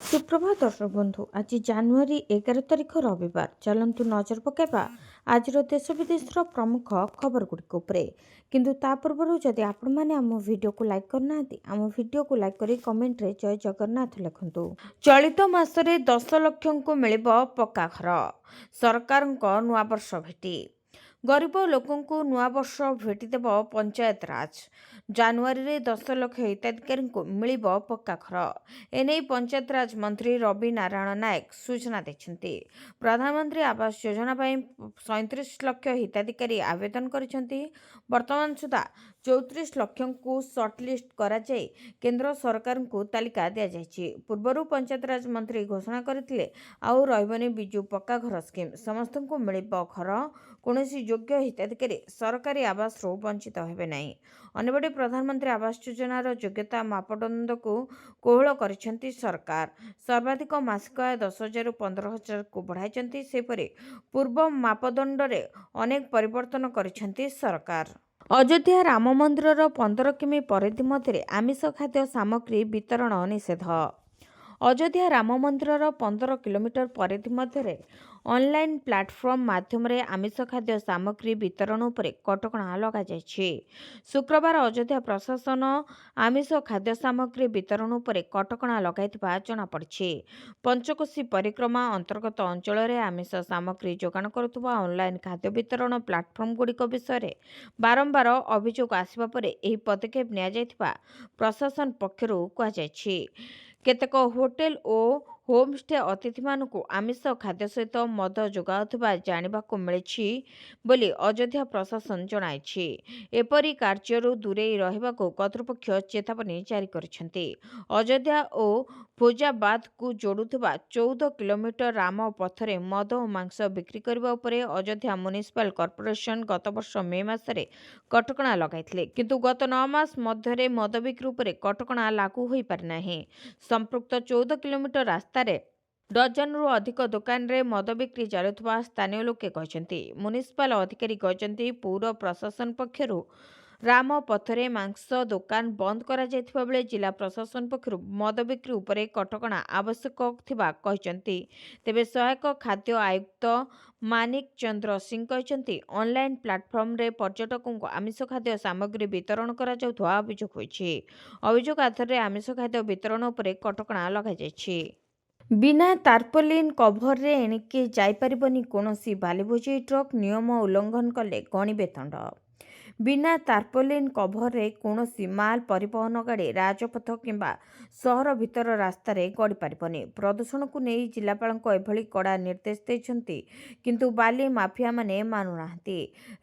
ସୁପ୍ରଭାତ ଦର୍ଶକ ବନ୍ଧୁ। ଆଜି ଜାନୁଆରୀ 11 ତାରିଖ ରବିବାର। ଚାଲନ୍ତୁ ନଜର ପକାଇବା ଆଜିର ଦେଶ ବିଦେଶର ପ୍ରମୁଖ ଖବରଗୁଡ଼ିକ ଉପରେ। କିନ୍ତୁ ତା ପୂର୍ବରୁ ଯଦି ଆପଣମାନେ ଆମ ଭିଡ଼ିଓକୁ ଲାଇକ୍ କରିନାହାନ୍ତି, ଆମ ଭିଡ଼ିଓକୁ ଲାଇକ୍ କରି କମେଣ୍ଟରେ ଜୟ ଜଗନ୍ନାଥ ଲେଖନ୍ତୁ। ଚଳିତ ମାସରେ 10 ଲକ୍ଷଙ୍କୁ ମିଳିବ ପକ୍କା ଘର। ସରକାରଙ୍କ ନୂଆବର୍ଷ ଭେଟି। ଗରିବ ଲୋକଙ୍କୁ ନୂଆବର୍ଷ ଭେଟିଦେବ ପଞ୍ଚାୟତ ରାଜ। ଜାନୁଆରୀରେ 10 ଲକ୍ଷ ହିତାଧିକାରୀଙ୍କୁ ମିଳିବ ପକ୍କା ଘର। ଏନେଇ ପଞ୍ଚାୟତ ରାଜ ମନ୍ତ୍ରୀ ରବି ନାରାୟଣ ନାୟକ ସୂଚନା ଦେଇଛନ୍ତି। ପ୍ରଧାନମନ୍ତ୍ରୀ ଆବାସ ଯୋଜନା ପାଇଁ 37 ଲକ୍ଷ ହିତାଧିକାରୀ ଆବେଦନ କରିଛନ୍ତି। ବର୍ତ୍ତମାନ ସୁଦ୍ଧା 34 ଲକ୍ଷଙ୍କୁ ସର୍ଟଲିଷ୍ଟ କରାଯାଇ କେନ୍ଦ୍ର ସରକାରଙ୍କୁ ତାଲିକା ଦିଆଯାଇଛି। ପୂର୍ବରୁ ପଞ୍ଚାୟତ ରାଜ ମନ୍ତ୍ରୀ ଘୋଷଣା କରିଥିଲେ, ଆଉ ରହିବନି ବିଜୁ ପକ୍କା ଘର ସ୍କିମ୍, ସମସ୍ତଙ୍କୁ ମିଳିବ ଘର, କୌଣସି ଯୋଗ୍ୟ ହିତାଧିକାରୀ ସରକାରୀ ଆବାସରୁ ବଞ୍ଚିତ ହେବେ ନାହିଁ। ଅନ୍ୟପଟେ ପ୍ରଧାନମନ୍ତ୍ରୀ ଆବାସ ଯୋଜନାର ଯୋଗ୍ୟତା ମାପଦଣ୍ଡକୁ କୋହଳ କରିଛନ୍ତି ସରକାର। ସର୍ବାଧିକ ମାସିକ ଆୟ 10,000ରୁ 15,000କୁ ବଢ଼ାଇଛନ୍ତି। ସେହିପରି ପୂର୍ବ ମାପଦଣ୍ଡରେ ଅନେକ ପରିବର୍ତ୍ତନ କରିଛନ୍ତି ସରକାର। ଅଯୋଧ୍ୟା ରାମ ମନ୍ଦିରର 15 କିମି ପରିଧି ମଧ୍ୟରେ ଆମିଷ ଖାଦ୍ୟ ସାମଗ୍ରୀ ବିତରଣ ନିଷେଧ। ଅଯୋଧ୍ୟା ରାମ ମନ୍ଦିରର 15 କିଲୋମିଟର ପରିଧି ମଧ୍ୟରେ ଅନଲାଇନ୍ ପ୍ଲାଟଫର୍ମ ମାଧ୍ୟମରେ ଆମିଷ ଖାଦ୍ୟ ସାମଗ୍ରୀ ବିତରଣ ଉପରେ କଟକଣା ଲଗାଯାଇଛି। ଶୁକ୍ରବାର ଅଯୋଧ୍ୟା ପ୍ରଶାସନ ଆମିଷ ଖାଦ୍ୟ ସାମଗ୍ରୀ ବିତରଣ ଉପରେ କଟକଣା ଲଗାଇଥିବା ଜଣାପଡ଼ିଛି। ପଞ୍ଚକୋଶୀ ପରିକ୍ରମା ଅନ୍ତର୍ଗତ ଅଞ୍ଚଳରେ ଆମିଷ ସାମଗ୍ରୀ ଯୋଗାଣ କରୁଥିବା ଅନଲାଇନ୍ ଖାଦ୍ୟ ବିତରଣ ପ୍ଲାଟଫର୍ମଗୁଡ଼ିକ ବିଷୟରେ ବାରମ୍ବାର ଅଭିଯୋଗ ଆସିବା ପରେ ଏହି ପଦକ୍ଷେପ ନିଆଯାଇଥିବା ପ୍ରଶାସନ ପକ୍ଷରୁ କୁହାଯାଇଛି। କେତେକ ହୋଟେଲ ଓ ହୋମଷ୍ଟେ ଅତିଥିମାନଙ୍କୁ ଆମିଷ ଖାଦ୍ୟ ସହିତ ମଦ ଯୋଗାଉଥିବା ଜାଣିବାକୁ ମିଳିଛି ବୋଲି ଅଯୋଧ୍ୟା ପ୍ରଶାସନ ଜଣାଇଛି। ଏପରି କାର୍ଯ୍ୟରୁ ଦୂରେଇ ରହିବାକୁ କର୍ତ୍ତୃପକ୍ଷ ଚେତାବନୀ ଜାରି କରିଛନ୍ତି। ଅଯୋଧ୍ୟା ଓ ଫୈଜାବାଦକୁ ଯୋଡୁଥିବା 14 କିଲୋମିଟର ରାମ ପଥରେ ମଦ ଓ ମାଂସ ବିକ୍ରି କରିବା ଉପରେ ଅଯୋଧ୍ୟା ମ୍ୟୁନିସିପାଲ କର୍ପୋରେସନ ଗତବର୍ଷ ମେ ମାସରେ କଟକଣା ଲଗାଇଥିଲେ। କିନ୍ତୁ ଗତ 9 ମାସ ମଧ୍ୟରେ ମଦ ବିକ୍ରି ଉପରେ କଟକଣା ଲାଗୁ ହୋଇପାରିନାହିଁ। ସମ୍ପୃକ୍ତ 14 କିଲୋମିଟର ରାସ୍ତାରେ ଡଜନରୁ ଅଧିକ ଦୋକାନରେ ମଦ ବିକ୍ରି ଚାଲୁଥିବା ସ୍ଥାନୀୟ ଲୋକେ କହିଛନ୍ତି। ମ୍ୟୁନିସିପାଲ ଅଧିକାରୀ କହିଛନ୍ତି, ପୌର ପ୍ରଶାସନ ପକ୍ଷରୁ ରାମ ପଥରେ ମାଂସ ଦୋକାନ ବନ୍ଦ କରାଯାଇଥିବା ବେଳେ ଜିଲ୍ଲା ପ୍ରଶାସନ ପକ୍ଷରୁ ମଦ ବିକ୍ରି ଉପରେ କଟକଣା ଆବଶ୍ୟକ ଥିବା କହିଛନ୍ତି। ତେବେ ସହାୟକ ଖାଦ୍ୟ ଆୟୁକ୍ତ ମାନିକ ଚନ୍ଦ୍ର ସିଂ କହିଛନ୍ତି, ଅନଲାଇନ୍ ପ୍ଲାଟଫର୍ମରେ ପର୍ଯ୍ୟଟକଙ୍କୁ ଆମିଷ ଖାଦ୍ୟ ସାମଗ୍ରୀ ବିତରଣ କରାଯାଉଥିବା ଅଭିଯୋଗ ହୋଇଛି। ଅଭିଯୋଗ ଆଧାରରେ ଆମିଷ ଖାଦ୍ୟ ବିତରଣ ଉପରେ କଟକଣା ଲଗାଯାଇଛି। ବିନା ତାରପଲିନ କଭରରେ ଏଣିକି ଯାଇପାରିବନି କୌଣସି ବାଲିବୋଝେଇ ଟ୍ରକ୍, ନିୟମ ଉଲ୍ଲଂଘନ କଲେ ଗଣିବେ ଦଣ୍ଡ। ବିନା ତାରପଲିନ କଭରରେ କୌଣସି ମାଲ ପରିବହନ ଗାଡ଼ି ରାଜପଥ କିମ୍ବା ସହର ଭିତର ରାସ୍ତାରେ ଗଡ଼ିପାରିବନି। ପ୍ରଦୂଷଣକୁ ନେଇ ଜିଲ୍ଲାପାଳଙ୍କ ଏଭଳି କଡ଼ା ନିର୍ଦ୍ଦେଶ ଦେଇଛନ୍ତି, କିନ୍ତୁ ବାଲି ମାଫିଆମାନେ ମାନୁନାହାନ୍ତି।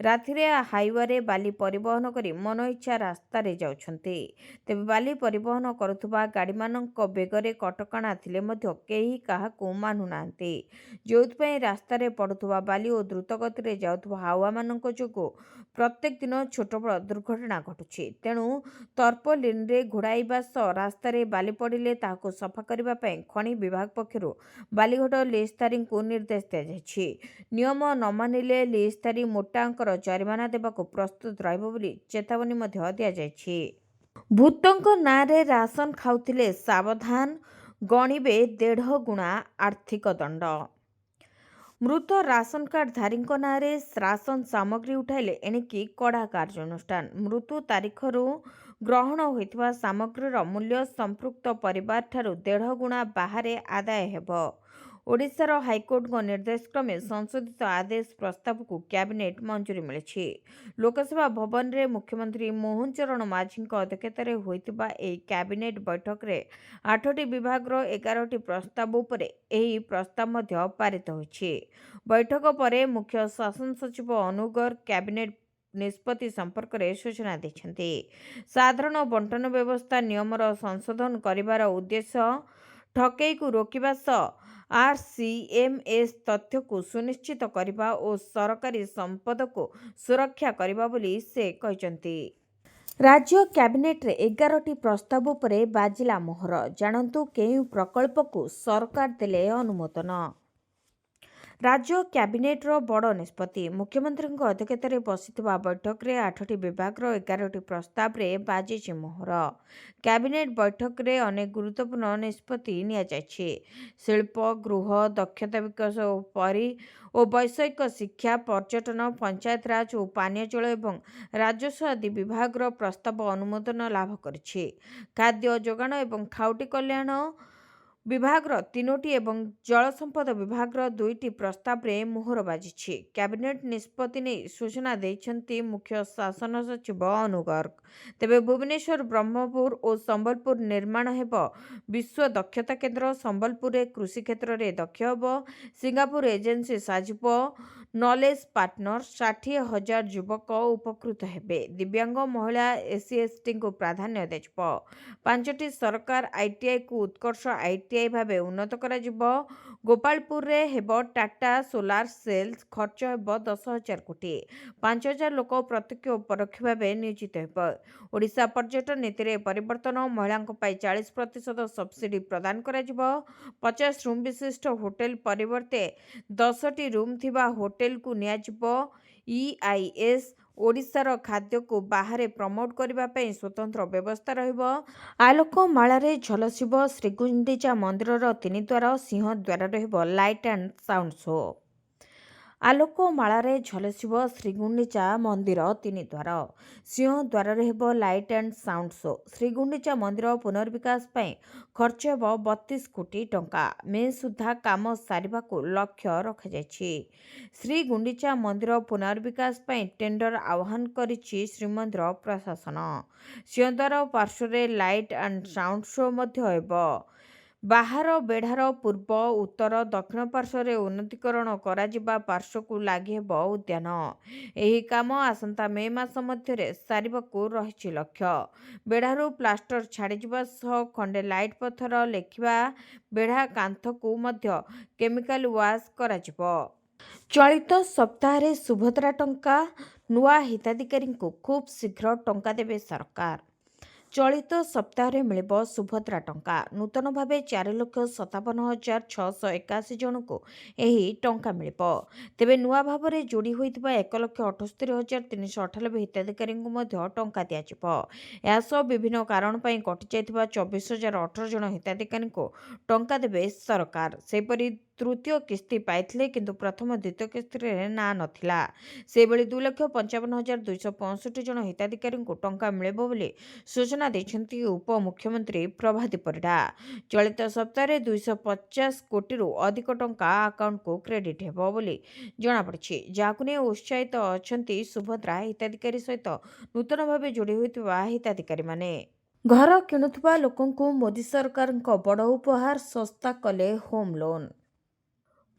ରାତିରେ ହାଇୱାରେ ବାଲି ପରିବହନ କରି ମନଇଚ୍ଛା ରାସ୍ତାରେ ଯାଉଛନ୍ତି। ତେବେ ବାଲି ପରିବହନ କରୁଥିବା ଗାଡ଼ିମାନଙ୍କ ବେଗରେ କଟକଣା ଥିଲେ ମଧ୍ୟ କେହି କାହାକୁ ମାନୁନାହାନ୍ତି। ଯେଉଁଥିପାଇଁ ରାସ୍ତାରେ ପଡ଼ୁଥିବା ବାଲି ଓ ଦ୍ରୁତଗତିରେ ଯାଉଥିବା ହାଇୱାମାନଙ୍କ ଯୋଗୁଁ ପ୍ରତ୍ୟେକ ଦିନ ଛୋଟ ବଡ଼ ଦୁର୍ଘଟଣା ଘଟୁଛି। ତେଣୁ ତର୍ପଲିନରେ ଘୋଡ଼ାଇବା ସହ ରାସ୍ତାରେ ବାଲି ପଡ଼ିଲେ ତାହାକୁ ସଫା କରିବା ପାଇଁ ଖଣି ବିଭାଗ ପକ୍ଷରୁ ବାଲିଘାଟ ଲିଜଧାରୀଙ୍କୁ ନିର୍ଦ୍ଦେଶ ଦିଆଯାଇଛି। ନିୟମ ନ ମାନିଲେ ଲିଜଧାରୀ ମୋଟା ଅଙ୍କର ଜରିମାନା ଦେବାକୁ ପ୍ରସ୍ତୁତ ରହିବ ବୋଲି ଚେତାବନୀ ମଧ୍ୟ ଦିଆଯାଇଛି। ଭୂତଙ୍କ ନାଁରେ ରାସନ ଖାଉଥିଲେ ସାବଧାନ, ଗଣିବେ 1.5 ଗୁଣା ଆର୍ଥିକ ଦଣ୍ଡ। ମୃତ ରାସନ କାର୍ଡଧାରୀଙ୍କ ନାଁରେ ରାସନ ସାମଗ୍ରୀ ଉଠାଇଲେ ଏଣିକି କଡ଼ା କାର୍ଯ୍ୟାନୁଷ୍ଠାନ। ମୃତ୍ୟୁ ତାରିଖରୁ ଗ୍ରହଣ ହୋଇଥିବା ସାମଗ୍ରୀର ମୂଲ୍ୟ ସମ୍ପୃକ୍ତ ପରିବାରଠାରୁ 1.5 ଗୁଣା ବାହାରେ ଆଦାୟ ହେବ। ଓଡ଼ିଶାର ହାଇକୋର୍ଟଙ୍କ ନିର୍ଦ୍ଦେଶ କ୍ରମେ ସଂଶୋଧିତ ଆଦେଶ ପ୍ରସ୍ତାବକୁ କ୍ୟାବିନେଟ୍ ମଞ୍ଜୁରି ମିଳିଛି। ଲୋକସେବା ଭବନରେ ମୁଖ୍ୟମନ୍ତ୍ରୀ ମୋହନ ଚରଣ ମାଝୀଙ୍କ ଅଧ୍ୟକ୍ଷତାରେ ହୋଇଥିବା ଏହି କ୍ୟାବିନେଟ୍ ବୈଠକରେ 8ଟି ବିଭାଗର 11ଟି ପ୍ରସ୍ତାବ ଉପରେ ଏହି ପ୍ରସ୍ତାବ ମଧ୍ୟ ପାରିତ ହୋଇଛି। ବୈଠକ ପରେ ମୁଖ୍ୟ ଶାସନ ସଚିବ ଅନୁ ଗର୍ଗ କ୍ୟାବିନେଟ୍ ନିଷ୍ପତ୍ତି ସମ୍ପର୍କରେ ସୂଚନା ଦେଇଛନ୍ତି। ସାଧାରଣ ବଣ୍ଟନ ବ୍ୟବସ୍ଥା ନିୟମର ସଂଶୋଧନ କରିବାର ଉଦ୍ଦେଶ୍ୟ ଠକେଇକୁ ରୋକିବା ସହ ଆର୍ସିଏମ୍ଏସ୍ ତଥ୍ୟକୁ ସୁନିଶ୍ଚିତ କରିବା ଓ ସରକାରୀ ସମ୍ପଦକୁ ସୁରକ୍ଷା କରିବା ବୋଲି ସେ କହିଛନ୍ତି। ରାଜ୍ୟ କ୍ୟାବିନେଟ୍ରେ 11ଟି ପ୍ରସ୍ତାବ ଉପରେ ବାଜିଲା ମୋହର। ଜାଣନ୍ତୁ କେଉଁ ପ୍ରକଳ୍ପକୁ ସରକାର ଦେଲେ ଅନୁମୋଦନ। राज्य କ୍ୟାବିନେଟ୍ର ବଡ଼ ନିଷ୍ପତ୍ତି। ମୁଖ୍ୟମନ୍ତ୍ରୀଙ୍କ ଅଧ୍ୟକ୍ଷତାରେ ବସିଥିବା ବୈଠକରେ 8ଟି ବିଭାଗର 11ଟି ପ୍ରସ୍ତାବରେ ବାଜିଛି ମୋହର। କ୍ୟାବିନେଟ୍ ବୈଠକରେ ଅନେକ ଗୁରୁତ୍ୱପୂର୍ଣ୍ଣ ନିଷ୍ପତ୍ତି ନିଆଯାଇଛି। ଶିଳ୍ପ, ଗୃହ, ଦକ୍ଷତା ବିକାଶ ଓ ବୈଷୟିକ ଶିକ୍ଷା, ପର୍ଯ୍ୟଟନ, ପଞ୍ଚାୟତରାଜ ଓ ପାନୀୟ ଜଳ ଏବଂ ରାଜସ୍ୱ ଆଦି ବିଭାଗର ପ୍ରସ୍ତାବ ଅନୁମୋଦନ ଲାଭ କରିଛି। ଖାଦ୍ୟ ଯୋଗାଣ ଏବଂ ଖାଉଟି କଲ୍ୟାଣ ବିଭାଗର 3ଟି ଏବଂ ଜଳସମ୍ପଦ ବିଭାଗର 2ଟି ପ୍ରସ୍ତାବରେ ମୋହର ବାଜିଛି। କ୍ୟାବିନେଟ୍ ନିଷ୍ପତ୍ତି ନେଇ ସୂଚନା ଦେଇଛନ୍ତି ମୁଖ୍ୟ ଶାସନ ସଚିବ ଅନୁ ଗର୍ଗ। ତେବେ ଭୁବନେଶ୍ୱର, ବ୍ରହ୍ମପୁର ଓ ସମ୍ବଲପୁର ନିର୍ମାଣ ହେବ ବିଶ୍ୱ ଦକ୍ଷତା କେନ୍ଦ୍ର। ସମ୍ବଲପୁରରେ କୃଷି କ୍ଷେତ୍ରରେ ଦକ୍ଷ ହେବ। ସିଙ୍ଗାପୁର ଏଜେନ୍ସି ସାଜିବ ନଲେଜ୍ ପାର୍ଟନର। 60,000 ଯୁବକ ଉପକୃତ ହେବେ। ଦିବ୍ୟାଙ୍ଗ, ମହିଳା, SC/STଙ୍କୁ ପ୍ରାଧାନ୍ୟ ଦିଆଯିବ। 5ଟି ସରକାରୀ ITIକୁ ଉତ୍କର୍ଷ ITI ଭାବେ ଉନ୍ନତ କରାଯିବ। ଗୋପାଳପୁରରେ ହେବ ଟାଟା ସୋଲାର ସେଲ୍ସ। ଖର୍ଚ୍ଚ ହେବ 10,000 କୋଟି। 5,000 ଲୋକ ପ୍ରତ୍ୟକ୍ଷ ଓ ପରୋକ୍ଷ ଭାବେ ନିୟୋଜିତ ହେବେ। ଓଡ଼ିଶା ପର୍ଯ୍ୟଟନ ନୀତିରେ ପରିବର୍ତ୍ତନ। ମହିଳାଙ୍କ ପାଇଁ 40% ସବସିଡି ପ୍ରଦାନ କରାଯିବ। 50 ରୁମ୍ ବିଶିଷ୍ଟ ହୋଟେଲ ପରିବର୍ତ୍ତେ 10ଟି ରୁମ୍ ଥିବା ହୋଟେଲକୁ ନିଆଯିବ। EIS ଓଡ଼ିଶାର ଖାଦ୍ୟକୁ ବାହାରେ ପ୍ରମୋଟ କରିବା ପାଇଁ ସ୍ୱତନ୍ତ୍ର ବ୍ୟବସ୍ଥା ରହିବ। ଆଲୋକମାଳାରେ ଝଲସିବ ଶ୍ରୀଗୁଣ୍ଡିଚା ମନ୍ଦିରର 3 ଦ୍ୱାର। ସିଂହଦ୍ୱାରରେ ହେବ ଲାଇଟ୍ ଆଣ୍ଡ ସାଉଣ୍ଡ ଶୋ। ଆଲୋକମାଳାରେ ଝଲସିବ ଶ୍ରୀଗୁଣ୍ଡିଚା ମନ୍ଦିର 3 ଦ୍ୱାର। ସିଂହଦ୍ୱାରରେ ହେବ light and sound show. Shri Gundicha ମନ୍ଦିର ପୁନର୍ବିକାଶ ପାଇଁ ଖର୍ଚ୍ଚ ହେବ 32 କୋଟି ଟଙ୍କା। ମେ ସୁଦ୍ଧା କାମ ସାରିବାକୁ ଲକ୍ଷ୍ୟ ରଖାଯାଇଛି। ଶ୍ରୀଗୁଣ୍ଡିଚା ମନ୍ଦିର ପୁନର୍ବିକାଶ ପାଇଁ ଟେଣ୍ଡର ଆହ୍ୱାନ କରିଛି ଶ୍ରୀମନ୍ଦିର ପ୍ରଶାସନ। ସିଂହଦ୍ୱାର ପାର୍ଶ୍ୱରେ ଲାଇଟ୍ ଆଣ୍ଡ ସାଉଣ୍ଡ ଶୋ ମଧ୍ୟ ହେବ। ବାହାର ବେଢ଼ାର ପୂର୍ବ, ଉତ୍ତର, ଦକ୍ଷିଣ ପାର୍ଶ୍ୱରେ ଉନ୍ନତୀକରଣ କରାଯିବା ପାର୍ଶ୍ୱକୁ ଲାଗି ହେବ ଉଦ୍ୟାନ। ଏହି କାମ ଆସନ୍ତା ମେ ମାସ ମଧ୍ୟରେ ସାରିବାକୁ ରହିଛି ଲକ୍ଷ୍ୟ। ବେଢ଼ାରୁ ପ୍ଲାଷ୍ଟର ଛାଡ଼ିଯିବା ସହ ଖଣ୍ଡେ ଲାଇଟ୍ ପଥର ଲେଖିବା ବେଢ଼ା କାନ୍ଥକୁ ମଧ୍ୟ କେମିକାଲ ୱାସ୍ କରାଯିବ। ଚଳିତ ସପ୍ତାହରେ ସୁଭଦ୍ରା ଟଙ୍କା। ନୂଆ ହିତାଧିକାରୀଙ୍କୁ ଖୁବ୍ ଶୀଘ୍ର ଟଙ୍କା ଦେବେ ସରକାର। ଚଳିତ ସପ୍ତାହରେ ମିଳିବ ସୁଭଦ୍ରା ଟଙ୍କା। ନୂତନ ଭାବେ 4,57,681 ଜଣଙ୍କୁ ଏହି ଟଙ୍କା ମିଳିବ। ତେବେ ନୂଆ ଭାବରେ ଯୋଡ଼ି ହୋଇଥିବା 1,78,398 ହିତାଧିକାରୀଙ୍କୁ ମଧ୍ୟ ଟଙ୍କା ଦିଆଯିବ। ଏହାସହ ବିଭିନ୍ନ କାରଣ ପାଇଁ କଟିଯାଇଥିବା 24,018 ଜଣ ହିତାଧିକାରୀଙ୍କୁ ଟଙ୍କା ଦେବେ ସରକାର। ସେହିପରି ତୃତୀୟ କିସ୍ତି ପାଇଥିଲେ କିନ୍ତୁ ପ୍ରଥମ ଦ୍ୱିତୀୟ କିସ୍ତିରେ ନାଁ ନଥିଲା, ସେହିଭଳି 2,55,265 ଜଣ ହିତାଧିକାରୀଙ୍କୁ ଟଙ୍କା ମିଳିବ ବୋଲି ସୂଚନା ଦେଇଛନ୍ତି ଉପମୁଖ୍ୟମନ୍ତ୍ରୀ ପ୍ରଭାତୀ ପରିଡ଼ା। ଚଳିତ ସପ୍ତାହରେ 250 କୋଟିରୁ ଅଧିକ ଟଙ୍କା ଆକାଉଣ୍ଟକୁ କ୍ରେଡିଟ୍ ହେବ ବୋଲି ଜଣାପଡ଼ିଛି, ଯାହାକୁ ନେଇ ଉତ୍ସାହିତ ଅଛନ୍ତି ସୁଭଦ୍ରା ହିତାଧିକାରୀ ସହିତ ନୂତନ ଭାବେ ଯୋଡ଼ି ହୋଇଥିବା ହିତାଧିକାରୀମାନେ। ଘର କିଣୁଥିବା ଲୋକଙ୍କୁ ମୋଦି ସରକାରଙ୍କ ବଡ଼ ଉପହାର, ଶସ୍ତା କଲେ ହୋମ୍ ଲୋନ୍।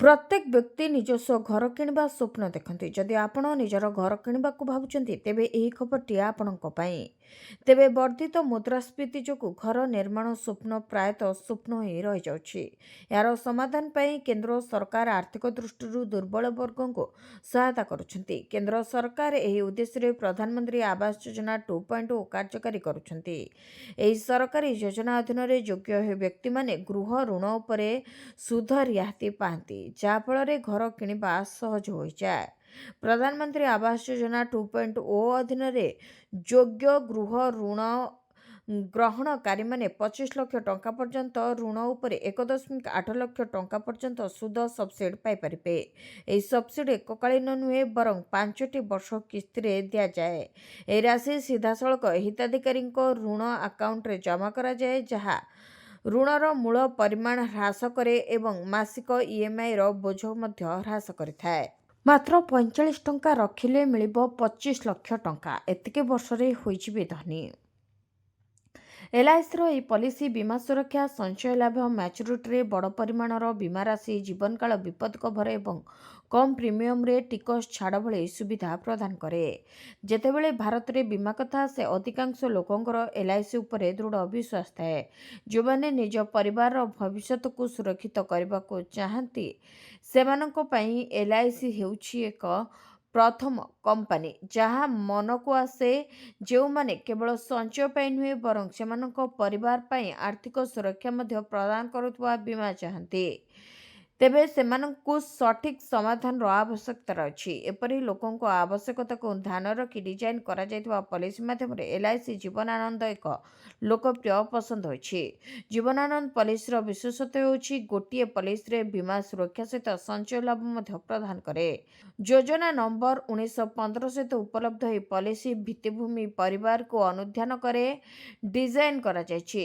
ପ୍ରତ୍ୟେକ ବ୍ୟକ୍ତି ନିଜସ୍ୱ ଘର କିଣିବା ସ୍ୱପ୍ନ ଦେଖନ୍ତି। ଯଦି ଆପଣ ନିଜର ଘର କିଣିବାକୁ ଭାବୁଛନ୍ତି ତେବେ ଏହି ଖବରଟି ଆପଣଙ୍କ ପାଇଁ। ତେବେ ବର୍ଦ୍ଧିତ ମୁଦ୍ରାସ୍ଫୀତି ଯୋଗୁଁ ଘର ନିର୍ମାଣ ସ୍ୱପ୍ନ ପ୍ରାୟତଃ ସ୍ୱପ୍ନ ହୋଇ ରହିଯାଉଛି। ଏହାର ସମାଧାନ ପାଇଁ କେନ୍ଦ୍ର ସରକାର ଆର୍ଥିକ ଦୃଷ୍ଟିରୁ ଦୁର୍ବଳ ବର୍ଗଙ୍କୁ ସହାୟତା କରୁଛନ୍ତି। କେନ୍ଦ୍ର ସରକାର ଏହି ଉଦ୍ଦେଶ୍ୟରେ ପ୍ରଧାନମନ୍ତ୍ରୀ ଆବାସ ଯୋଜନା 2.0 କାର୍ଯ୍ୟକାରୀ କରୁଛନ୍ତି। ଏହି ସରକାରୀ ଯୋଜନା ଅଧୀନରେ ଯୋଗ୍ୟ ବ୍ୟକ୍ତିମାନେ ଗୃହ ଋଣ ଉପରେ ସୁଧ ରିହାତି ପାଆନ୍ତି, ଯାହାଫଳରେ ଘର କିଣିବା ସହଜ ହୋଇଯାଏ। ପ୍ରଧାନମନ୍ତ୍ରୀ ଆବାସ ଯୋଜନା 2.0 ଅଧୀନରେ ଯୋଗ୍ୟ ଗୃହ ଋଣ ଗ୍ରହଣକାରୀମାନେ 25 ଲକ୍ଷ ଟଙ୍କା ପର୍ଯ୍ୟନ୍ତ ଋଣ ଉପରେ 1.8 ଲକ୍ଷ ଟଙ୍କା ପର୍ଯ୍ୟନ୍ତ ସୁଧ ସବସିଡି ପାଇପାରିବେ। ଏହି ସବସିଡି ଏକକାଳୀନ ନୁହେଁ ବରଂ 5ଟି ବର୍ଷ କିସ୍ତିରେ ଦିଆଯାଏ। ଏହି ରାଶି ସିଧାସଳଖ ହିତାଧିକାରୀଙ୍କ ଋଣ ଆକାଉଣ୍ଟରେ ଜମା କରାଯାଏ, ଯାହା ଋଣର ମୂଳ ପରିମାଣ ହ୍ରାସ କରେ ଏବଂ ମାସିକ EMIର ବୋଝ ମଧ୍ୟ ହ୍ରାସ କରିଥାଏ। ମାତ୍ର 45 ଟଙ୍କା ରଖିଲେ ମିଳିବ 25 ଲକ୍ଷ ଟଙ୍କା। ଏତିକି ବର୍ଷରେ ହୋଇଯିବେ ଧନୀ। LICର ଏହି ପଲିସି ବୀମା ସୁରକ୍ଷା, ସଞ୍ଚୟ ଲାଭ, ମ୍ୟାଚୁରିଟିରେ ବଡ଼ ପରିମାଣର ବୀମା ରାଶି, ଜୀବନକାଳ ବିପଦ କଭର ଏବଂ କମ୍ ପ୍ରିମିୟମରେ ଟିକସ ଛାଡ଼ ଭଳି ସୁବିଧା ପ୍ରଦାନ କରେ। ଯେତେବେଳେ ଭାରତରେ ବୀମା କଥା ଆସେ, ଅଧିକାଂଶ ଲୋକଙ୍କର LIC ଉପରେ ଦୃଢ଼ ବିଶ୍ୱାସ ଥାଏ। ଯେଉଁମାନେ ନିଜ ପରିବାରର ଭବିଷ୍ୟତକୁ ସୁରକ୍ଷିତ କରିବାକୁ ଚାହାନ୍ତି, ସେମାନଙ୍କ ପାଇଁ LIC ହେଉଛି ଏକ ପ୍ରଥମ କମ୍ପାନୀ ଯାହା ମନକୁ ଆସେ। ଯେଉଁମାନେ କେବଳ ସଞ୍ଚୟ ପାଇଁ ନୁହେଁ ବରଂ ସେମାନଙ୍କ ପରିବାର ପାଇଁ ଆର୍ଥିକ ସୁରକ୍ଷା ମଧ୍ୟ ପ୍ରଦାନ କରୁଥିବା ବୀମା ଚାହାନ୍ତି। ତେବେ ସେମାନଙ୍କୁ ସଠିକ୍ ସମାଧାନର ଆବଶ୍ୟକତା ରହିଛି। ଏପରି ଲୋକଙ୍କ ଆବଶ୍ୟକତାକୁ ଧ୍ୟାନ ରଖି ଡିଜାଇନ୍ କରାଯାଇଥିବା ପଲିସି ମାଧ୍ୟମରେ LIC ଜୀବନାନନ୍ଦ ଏକ ଲୋକପ୍ରିୟ ପସନ୍ଦ ହୋଇଛି। ଜୀବନାନନ୍ଦ ପଲିସିର ବିଶେଷତ୍ୱ ହେଉଛି ଗୋଟିଏ ପଲିସିରେ ବୀମା ସୁରକ୍ଷା ସହିତ ସଞ୍ଚୟ ଲାଭ ମଧ୍ୟ ପ୍ରଦାନ କରେ। ଯୋଜନା ନମ୍ବର 1915 ସହିତ ଉପଲବ୍ଧ ଏହି ପଲିସି ଭିତ୍ତିଭୂମି ପରିବାରକୁ ଅନୁଧ୍ୟାନ କରେ ଡିଜାଇନ୍ କରାଯାଇଛି।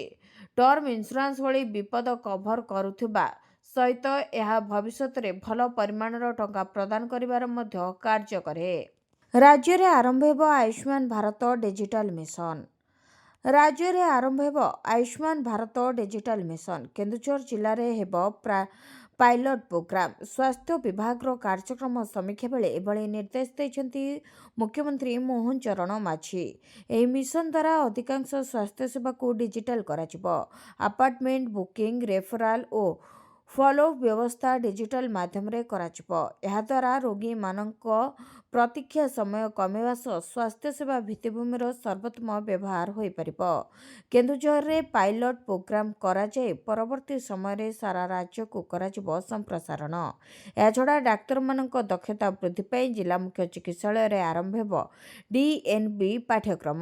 ଟର୍ମ ଇନ୍ସୁରାନ୍ସ ଭଳି ବିପଦ କଭର କରୁଥିବା ସହିତ ଏହା ଭବିଷ୍ୟତରେ ଭଲ ପରିମାଣର ଟଙ୍କା ପ୍ରଦାନ କରିବାର ମଧ୍ୟ କାର୍ଯ୍ୟ କରେ। ରାଜ୍ୟରେ ଆରମ୍ଭ ହେବ ଆୟୁଷ୍ମାନ ଭାରତ ଡିଜିଟାଲ ମିଶନ। ରାଜ୍ୟରେ ଆରମ୍ଭ ହେବ ଆୟୁଷ୍ମାନ ଭାରତ ଡିଜିଟାଲ ମିଶନ। କେନ୍ଦୁଝର ଜିଲ୍ଲାରେ ହେବ ପାଇଲଟ ପ୍ରୋଗ୍ରାମ। ସ୍ୱାସ୍ଥ୍ୟ ବିଭାଗର କାର୍ଯ୍ୟକ୍ରମ ସମୀକ୍ଷା ବେଳେ ଏଭଳି ନିର୍ଦ୍ଦେଶ ଦେଇଛନ୍ତି ମୁଖ୍ୟମନ୍ତ୍ରୀ ମୋହନ ଚରଣ ମାଝୀ। ଏହି ମିଶନ ଦ୍ୱାରା ଅଧିକାଂଶ ସ୍ୱାସ୍ଥ୍ୟସେବାକୁ ଡିଜିଟାଲ କରାଯିବ। ଆପାର୍ଟମେଣ୍ଟ ବୁକିଂ, ରେଫରାଲ ଓ ଫଲୋଅପ୍ ବ୍ୟବସ୍ଥା ଡିଜିଟାଲ ମାଧ୍ୟମରେ କରାଯିବ। ଏହାଦ୍ୱାରା ରୋଗୀମାନଙ୍କ ପ୍ରତୀକ୍ଷା ସମୟ କମିବା ସହ ସ୍ୱାସ୍ଥ୍ୟସେବା ଭିତ୍ତିଭୂମିର ସର୍ବୋତ୍ତମ ବ୍ୟବହାର ହୋଇପାରିବ। କେନ୍ଦୁଝରରେ ପାଇଲଟ ପ୍ରୋଗ୍ରାମ କରାଯାଇ ପରବର୍ତ୍ତୀ ସମୟରେ ସାରା ରାଜ୍ୟକୁ କରାଯିବ ସମ୍ପ୍ରସାରଣ। ଏହାଛଡ଼ା ଡାକ୍ତରମାନଙ୍କ ଦକ୍ଷତା ବୃଦ୍ଧି ପାଇଁ ଜିଲ୍ଲା ମୁଖ୍ୟ ଚିକିତ୍ସାଳୟରେ ଆରମ୍ଭ ହେବ DNB ପାଠ୍ୟକ୍ରମ।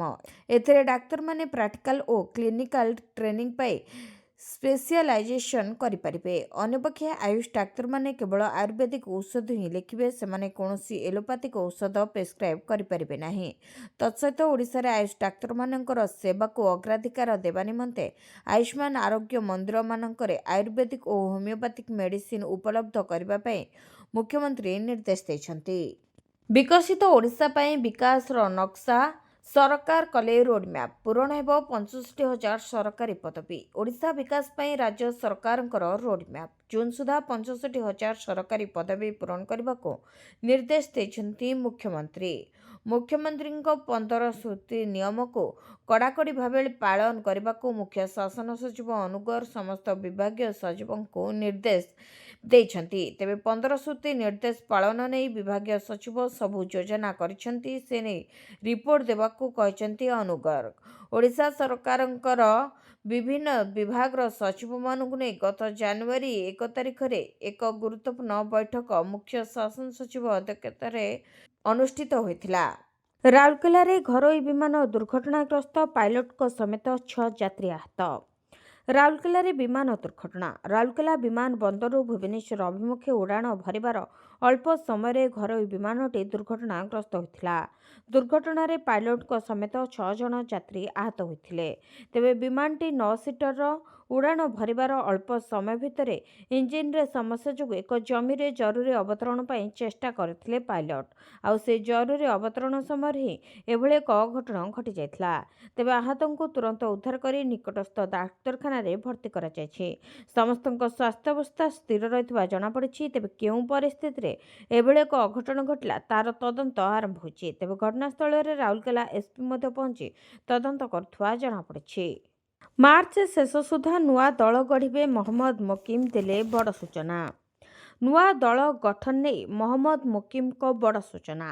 ଏଥିରେ ଡାକ୍ତରମାନେ ପ୍ରାକ୍ଟିକାଲ ଓ କ୍ଲିନିକାଲ ଟ୍ରେନିଂ ପାଇ ସ୍ପେସିଆଲାଇଜେସନ୍ କରିପାରିବେ। ଅନ୍ୟପକ୍ଷେ ଆୟୁଷ ଡାକ୍ତରମାନେ କେବଳ ଆୟୁର୍ବେଦିକ ଔଷଧ ହିଁ ଲେଖିବେ। ସେମାନେ କୌଣସି ଏଲୋପାଥିକ ଔଷଧ ପ୍ରେସ୍କ୍ରାଇବ୍ କରିପାରିବେ ନାହିଁ। ତତ୍ସହିତ ଓଡ଼ିଶାରେ ଆୟୁଷ ଡାକ୍ତରମାନଙ୍କର ସେବାକୁ ଅଗ୍ରାଧିକାର ଦେବା ନିମନ୍ତେ ଆୟୁଷ୍ମାନ ଆରୋଗ୍ୟ ମନ୍ଦିରମାନଙ୍କରେ ଆୟୁର୍ବେଦିକ ଓ ହୋମିଓପାଥିକ ମେଡିସିନ ଉପଲବ୍ଧ କରିବା ପାଇଁ ମୁଖ୍ୟମନ୍ତ୍ରୀ ନିର୍ଦ୍ଦେଶ ଦେଇଛନ୍ତି। ବିକଶିତ ଓଡ଼ିଶା ପାଇଁ ବିକାଶର ନକ୍ସା ସରକାର କଲେ ରୋଡମ୍ୟାପ୍। ପୂରଣ ହେବ 65,000 ସରକାରୀ ପଦବୀ। ଓଡ଼ିଶା ବିକାଶ ପାଇଁ ରାଜ୍ୟ ସରକାରଙ୍କର ରୋଡମ୍ୟାପ୍। ଜୁନ୍ ସୁଦ୍ଧା 65,000 ସରକାରୀ ପଦବୀ ପୂରଣ କରିବାକୁ ନିର୍ଦ୍ଦେଶ ଦେଇଛନ୍ତି ମୁଖ୍ୟମନ୍ତ୍ରୀ। ମୁଖ୍ୟମନ୍ତ୍ରୀଙ୍କ 15 ସୂତ୍ରୀ ନିୟମକୁ କଡ଼ାକଡ଼ି ଭାବେ ପାଳନ କରିବାକୁ ମୁଖ୍ୟ ଶାସନ ସଚିବ ଅନୁଗର ସମସ୍ତ ବିଭାଗୀୟ ସଚିବଙ୍କୁ ନିର୍ଦ୍ଦେଶ ଦେଇଛନ୍ତି। ତେବେ 15 ସୂତ୍ରୀ ନିର୍ଦ୍ଦେଶ ପାଳନ ନେଇ ବିଭାଗୀୟ ସଚିବ ସବୁ ଯୋଜନା କରିଛନ୍ତି। ସେ ନେଇ ରିପୋର୍ଟ ଦେବାକୁ କହିଛନ୍ତି ଅନୁଗର। ଓଡ଼ିଶା ସରକାରଙ୍କର ବିଭିନ୍ନ ବିଭାଗର ସଚିବମାନଙ୍କୁ ନେଇ ଗତ ଜାନୁଆରୀ 1 ତାରିଖରେ ଏକ ଗୁରୁତ୍ୱପୂର୍ଣ୍ଣ ବୈଠକ ମୁଖ୍ୟ ଶାସନ ସଚିବ ଅଧ୍ୟକ୍ଷତାରେ ଅନୁଷ୍ଠିତ ହୋଇଥିଲା। ରାଉରକେଲାରେ ଘରୋଇ ବିମାନ ଦୁର୍ଘଟଣାଗ୍ରସ୍ତ, ପାଇଲଟଙ୍କ ସମେତ 6 ଯାତ୍ରୀ ଆହତ। ରାଉରକେଲାରେ ବିମାନ ଦୁର୍ଘଟଣା। ରାଉରକେଲା ବିମାନ ବନ୍ଦରରୁ ଭୁବନେଶ୍ୱର ଅଭିମୁଖେ ଉଡ଼ାଣ ଭରିବାର ଅଳ୍ପ ସମୟରେ ଘରୋଇ ବିମାନଟି ଦୁର୍ଘଟଣାଗ୍ରସ୍ତ ହୋଇଥିଲା। ଦୁର୍ଘଟଣାରେ ପାଇଲଟଙ୍କ ସମେତ 6 ଜଣ ଯାତ୍ରୀ ଆହତ ହୋଇଥିଲେ। ତେବେ ବିମାନଟି 9 ସିଟରର। ଉଡ଼ାଣ ଭରିବାର ଅଳ୍ପ ସମୟ ଭିତରେ ଇଞ୍ଜିନରେ ସମସ୍ୟା ଯୋଗୁଁ ଏକ ଜମିରେ ଜରୁରୀ ଅବତରଣ ପାଇଁ ଚେଷ୍ଟା କରିଥିଲେ ପାଇଲଟ। ଆଉ ସେ ଜରୁରୀ ଅବତରଣ ସମୟରେ ହିଁ ଏଭଳି ଏକ ଅଘଟଣ ଘଟିଯାଇଥିଲା। ତେବେ ଆହତଙ୍କୁ ତୁରନ୍ତ ଉଦ୍ଧାର କରି ନିକଟସ୍ଥ ଡାକ୍ତରଖାନାରେ ଭର୍ତ୍ତି କରାଯାଇଛି। ସମସ୍ତଙ୍କ ସ୍ୱାସ୍ଥ୍ୟାବସ୍ଥା ସ୍ଥିର ରହିଥିବା ଜଣାପଡ଼ିଛି। ତେବେ କେଉଁ ପରିସ୍ଥିତିରେ ଏଭଳି ଏକ ଅଘଟଣ ଘଟିଲା ତାର ତଦନ୍ତ ଆରମ୍ଭ ହୋଇଛି। ତେବେ ଘଟଣାସ୍ଥଳରେ ରାଉରକେଲା SP ମଧ୍ୟ ପହଞ୍ଚି ତଦନ୍ତ କରୁଥିବା ଜଣାପଡ଼ିଛି। ମାର୍ଚ୍ଚ ଶେଷ ସୁଦ୍ଧା ନୂଆ ଦଳ ଗଢ଼ିବେ ମହମ୍ମଦ ମୋକିମ ଦେଲେ ବଡ଼ ସୂଚନା। ନୂଆ ଦଳ ଗଠନ ନେଇ ମହମ୍ମଦ ମୋକିମଙ୍କ ବଡ଼ ସୂଚନା।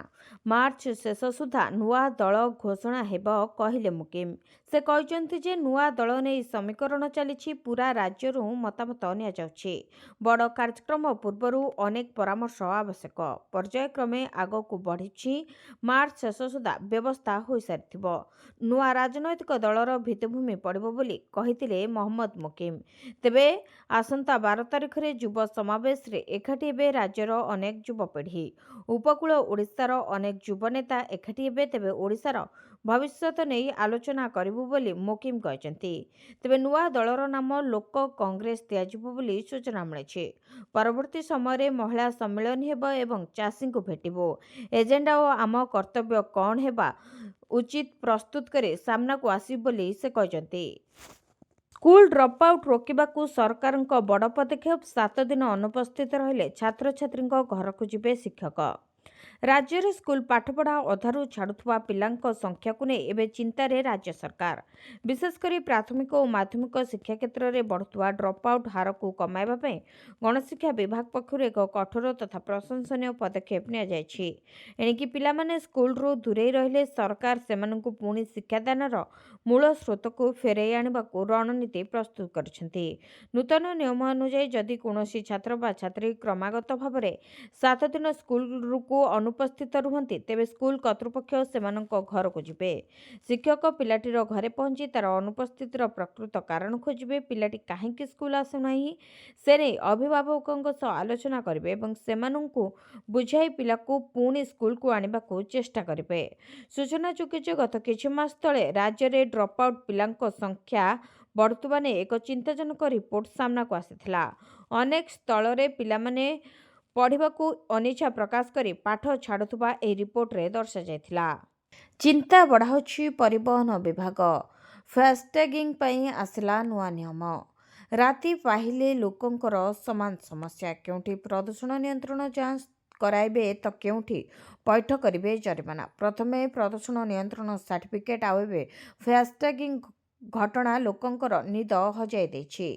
ମାର୍ଚ୍ଚ ଶେଷ ସୁଦ୍ଧା ନୂଆ ଦଳ ଘୋଷଣା ହେବ କହିଲେ ମୋକିମ। ସେ କହିଛନ୍ତି ଯେ ନୂଆ ଦଳ ନେଇ ସମୀକରଣ ଚାଲିଛି। ପୁରା ରାଜ୍ୟରୁ ମତାମତ ନିଆଯାଉଛି। ବଡ଼ କାର୍ଯ୍ୟକ୍ରମ ପୂର୍ବରୁ ଅନେକ ପରାମର୍ଶ ଆବଶ୍ୟକ। ପର୍ଯ୍ୟାୟକ୍ରମେ ଆଗକୁ ବଢ଼ିଛି। ମାର୍ଚ୍ଚ ଶେଷ ସୁଦ୍ଧା ବ୍ୟବସ୍ଥା ହୋଇସାରିଥିବ। ନୂଆ ରାଜନୈତିକ ଦଳର ଭିତ୍ତିଭୂମି ପଡ଼ିବ ବୋଲି କହିଥିଲେ ମହମ୍ମଦ ମୋକିମ। ତେବେ ଆସନ୍ତା 12 ତାରିଖରେ ଯୁବ ସମାବେଶରେ ଏକାଠି ହେବେ ରାଜ୍ୟର ଅନେକ ଯୁବପିଢ଼ି। ଉପକୂଳ ଓଡ଼ିଶାର ଅନେକ ଯୁବ ନେତା ଏକାଠି ହେବେ। ତେବେ ଓଡ଼ିଶାର ଭବିଷ୍ୟତ ନେଇ ଆଲୋଚନା କରିବୁ ବୋଲି ମୋକିମ କହିଛନ୍ତି। ତେବେ ନୂଆ ଦଳର ନାମ ଲୋକ କଂଗ୍ରେସ ଦିଆଯିବ ବୋଲି ସୂଚନା ମିଳିଛି। ପରବର୍ତ୍ତୀ ସମୟରେ ମହିଳା ସମ୍ମିଳନୀ ହେବ ଏବଂ ଚାଷୀଙ୍କୁ ଭେଟିବୁ। ଏଜେଣ୍ଡା ଓ ଆମ କର୍ତ୍ତବ୍ୟ କ'ଣ ହେବା ଉଚିତ ପ୍ରସ୍ତୁତ କରି ସାମ୍ନାକୁ ଆସିବୁ ବୋଲି ସେ କହିଛନ୍ତି। ସ୍କୁଲ ଡ୍ରପ୍ଆଉଟ୍ ରୋକିବାକୁ ସରକାରଙ୍କ ବଡ଼ ପଦକ୍ଷେପ। 7 ଦିନ ଅନୁପସ୍ଥିତ ରହିଲେ ଛାତ୍ରଛାତ୍ରୀଙ୍କ ଘରକୁ ଯିବେ ଶିକ୍ଷକ। राज्य स्कूल पाठपढ़ा अधारू छाड़ुवा पिलांको संख्याକୁ ନେଇ ଏବେ ଚିନ୍ତାରେ ରାଜ୍ୟ ସରକାର। ବିଶେଷକରି ପ୍ରାଥମିକ ଓ ମାଧ୍ୟମିକ ଶିକ୍ଷା କ୍ଷେତ୍ରରେ ବଢ଼ୁଥିବା ଡ୍ରପ୍ ଆଉଟ୍ ହାରକୁ କମାଇବା ପାଇଁ ଗଣଶିକ୍ଷା ବିଭାଗ ପକ୍ଷରୁ ଏକ କଠୋର ତଥା ପ୍ରଶଂସନୀୟ ପଦକ୍ଷେପ ନିଆଯାଇଛି। ଏଣିକି ପିଲାମାନେ ସ୍କୁଲରୁ ଦୂରେଇ ରହିଲେ ସରକାର ସେମାନଙ୍କୁ ପୁଣି ଶିକ୍ଷାଦାନର ମୂଳ ସ୍ରୋତକୁ ଫେରାଇ ଆଣିବାକୁ ରଣନୀତି ପ୍ରସ୍ତୁତ କରିଛନ୍ତି। ନୂତନ ନିୟମ ଅନୁଯାୟୀ ଯଦି କୌଣସି ଛାତ୍ର ବା ଛାତ୍ରୀ କ୍ରମାଗତ ଭାବରେ 7 ଦିନ ସ୍କୁଲକୁ ଅନୁପସ୍ଥିତ ରୁହନ୍ତି ତେବେ ସ୍କୁଲ କର୍ତ୍ତୃପକ୍ଷ ସେମାନଙ୍କ ଘରକୁ ଯିବେ। ଶିକ୍ଷକ ପିଲାଟିର ଘରେ ପହଞ୍ଚି ତାର ଅନୁପସ୍ଥିତିର ପ୍ରକୃତ କାରଣ ଖୋଜିବେ। ପିଲାଟି କାହିଁକି ସ୍କୁଲ ଆସୁନାହିଁ ସେ ନେଇ ଅଭିଭାବକଙ୍କ ସହ ଆଲୋଚନା କରିବେ ଏବଂ ସେମାନଙ୍କୁ ବୁଝାଇ ପିଲାକୁ ପୁଣି ସ୍କୁଲକୁ ଆଣିବାକୁ ଚେଷ୍ଟା କରିବେ। ସୂଚନାଯୋଗ୍ୟ ଯେ ଗତ କିଛି ମାସ ତଳେ ରାଜ୍ୟରେ ଡ୍ରପ୍ ଆଉଟ୍ ପିଲାଙ୍କ ସଂଖ୍ୟା ବଢ଼ୁଥିବା ନେଇ ଏକ ଚିନ୍ତାଜନକ ରିପୋର୍ଟ ସାମ୍ନାକୁ ଆସିଥିଲା। ଅନେକ ସ୍ଥଳରେ ପିଲାମାନେ ପଢ଼ିବାକୁ ଅନିଚ୍ଛା ପ୍ରକାଶ କରି ପାଠ ଛାଡ଼ୁଥିବା ଏହି ରିପୋର୍ଟରେ ଦର୍ଶାଯାଇଥିଲା। ଚିନ୍ତା ବଢ଼ାଉଛି ପରିବହନ ବିଭାଗ। ଫାସ୍ଟ୍ୟାଗିଂ ପାଇଁ ଆସିଲା ନୂଆ ନିୟମ। ରାତି ପାହିଲେ ଲୋକଙ୍କର ସମାନ ସମସ୍ୟା। କେଉଁଠି ପ୍ରଦୂଷଣ ନିୟନ୍ତ୍ରଣ ଯାଞ୍ଚ କରାଇବେ ତ କେଉଁଠି ପୈଠ କରିବେ ଜରିମାନା। ପ୍ରଥମେ ପ୍ରଦୂଷଣ ନିୟନ୍ତ୍ରଣ ସାର୍ଟିଫିକେଟ୍ ଆଉ ଏବେ ଫାସ୍ଟ୍ୟାଗିଂ ଘଟଣା ଲୋକଙ୍କର ନିଦ ହଜାଇ ଦେଇଛି।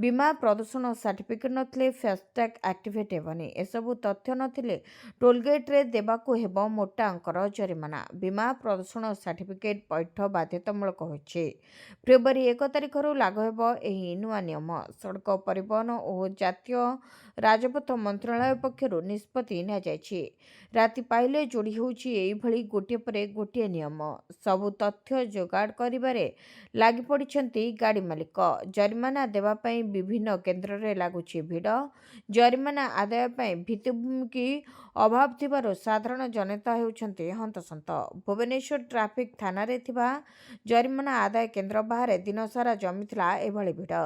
ବୀମା ପ୍ରଦୂଷଣ ସାର୍ଟିଫିକେଟ୍ ନଥିଲେ ଫାସ୍ଟ୍ୟାଗ୍ ଆକ୍ଟିଭେଟ୍ ହେବନି। ଏସବୁ ତଥ୍ୟ ନଥିଲେ ଟୋଲଗେଟ୍ରେ ଦେବାକୁ ହେବ ମୋଟା ଅଙ୍କର ଜରିମାନା। ବୀମା ପ୍ରଦୂଷଣ ସାର୍ଟିଫିକେଟ୍ ପୈଠ ବାଧ୍ୟତାମୂଳକ ହୋଇଛି। ଫେବୃଆରୀ 1 ତାରିଖରୁ ଲାଗୁ ହେବ ଏହି ନୂଆ ନିୟମ। ସଡ଼କ ପରିବହନ ଓ ଜାତୀୟ ରାଜପଥ ମନ୍ତ୍ରଣାଳୟ ପକ୍ଷରୁ ନିଷ୍ପତ୍ତି ନିଆଯାଇଛି। ରାତି ପାଇଲେ ଯୋଡ଼ି ହେଉଛି ଏଇଭଳି ଗୋଟିଏ ପରେ ଗୋଟିଏ ନିୟମ। ସବୁ ତଥ୍ୟ ଯୋଗାଡ଼ କରିବାରେ ଲାଗିପଡ଼ିଛନ୍ତି ଗାଡ଼ି ମାଲିକ। ଜରିମାନା ଦେବା ପାଇଁ ବିଭିନ୍ନ କେନ୍ଦ୍ରରେ ଲାଗୁଛି ଭିଡ଼। ଜରିମାନା ଆଦାୟ ପାଇଁ ଭିତ୍ତିଭୂମି ଅଭାବ ଥିବାରୁ ସାଧାରଣ ଜନତା ହେଉଛନ୍ତି ହନ୍ତସନ୍ତ। ଭୁବନେଶ୍ୱର ଟ୍ରାଫିକ୍ ଥାନାରେ ଥିବା ଜରିମାନା ଆଦାୟ କେନ୍ଦ୍ର ବାହାରେ ଦିନସାରା ଜମିଥିଲା ଏଭଳି ଭିଡ଼।